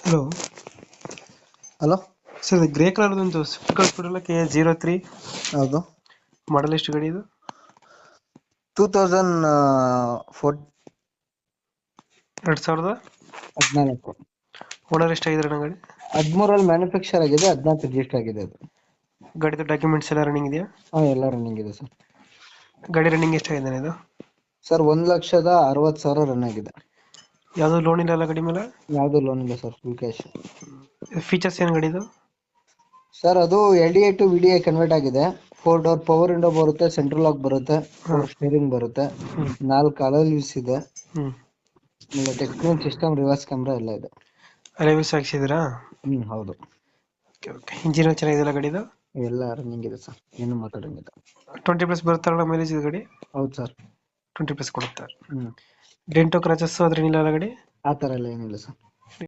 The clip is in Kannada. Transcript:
Hello hello. ಸರ್, ಇದು ಗ್ರೇ ಕಲರ್ ಒಂದು ಸ್ವಿಫ್ಟ್ ಕಳಿಸ್ಬಿಡಲ್ಲ KA03. ಹೌದು. ಮಾಡಲ್ ಎಷ್ಟು ಗಾಡಿ ಇದು? 2014. 2014. ಓನರ್ ಎಷ್ಟಾಗಿದ್ದಾರೆ ಅಣ್ಣ ಗಾಡಿ? 13 ಮ್ಯಾನುಫ್ಯಾಕ್ಚರ್ ಆಗಿದೆ, 14 ರಿಜಿಸ್ಟರ್ ಆಗಿದೆ ಅದು. ಗಾಡಿದು ಡಾಕ್ಯುಮೆಂಟ್ಸ್ ಎಲ್ಲ ರನ್ನಿಂಗ್ ಇದೆಯಾ? ಎಲ್ಲ ರನ್ನಿಂಗ್ ಇದೆ ಸರ್. ಗಾಡಿ ರನ್ನಿಂಗ್ ಎಷ್ಟಾಗಿದೆ ಇದು? ಸರ್ 1,60,60,000 ರನ್ ಆಗಿದೆ. ಯಾವುದು ಲೋನ್ ಇಲ್ಲ ಅಲ್ಲ ಗಾಡಿ ಮೇಲೆ? ಯಾವುದು ಲೋನ್ ಇಲ್ಲ ಸರ್, ಫುಲ್ ಕ್ಯಾಶ್. ಫೀಚರ್ಸ್ ಏನು ಗಾಡಿದು? ಸರ್ ಅದು LDI to VDI ಕನ್ವರ್ಟ್ ಆಗಿದೆ. 4 ಡೋರ್ ಪವರ್ ವಿಂಡೋ ಬರುತ್ತೆ, ಸೆಂಟ್ರಲ್ ಲಾಕ್ ಬರುತ್ತೆ, 4 ಸ್ಟೇರಿಂಗ್ ಬರುತ್ತೆ, 4 ಅಲಾಯ್ ವೀಲ್ಸ್ ಇದೆ, ಟೆಕ್ನಿಕಲ್ ಸಿಸ್ಟಮ್, ರಿವರ್ಸ್ ಕ್ಯಾಮ್ರಾ ಎಲ್ಲ ಇದೆ. ಅಲೈವಿಸ್ ಹಾಕ್ಸಿದ್ದೀರಾ? ಹೌದು. ಇಂಜಿನ್ ಚೆನ್ನಾಗಿದೆಯಲ್ಲ ಗಾಡಿದು? ಎಲ್ಲ ರನ್ನಿಂಗ್ ಇದೆ ಸರ್, ಏನು ಮಾತಾಡಂಗಿಲ್ಲ. 20+ ಬರುತ್ತಲ್ಲ ಮೈಲೇಜ್ ಇದು ಗಾಡಿ? ಹೌದು ಸರ್. 20+ ಕೊಡುತ್ತೆ. ಡೆಂಟೋ ಕ್ರಾಚಸ್ ಅದ್ರ ಏನಿಲ್ಲ ಅಲ್ಲ ಗಾಡಿ? ಆ ಥರ ಎಲ್ಲ ಏನಿಲ್ಲ ಸರ್.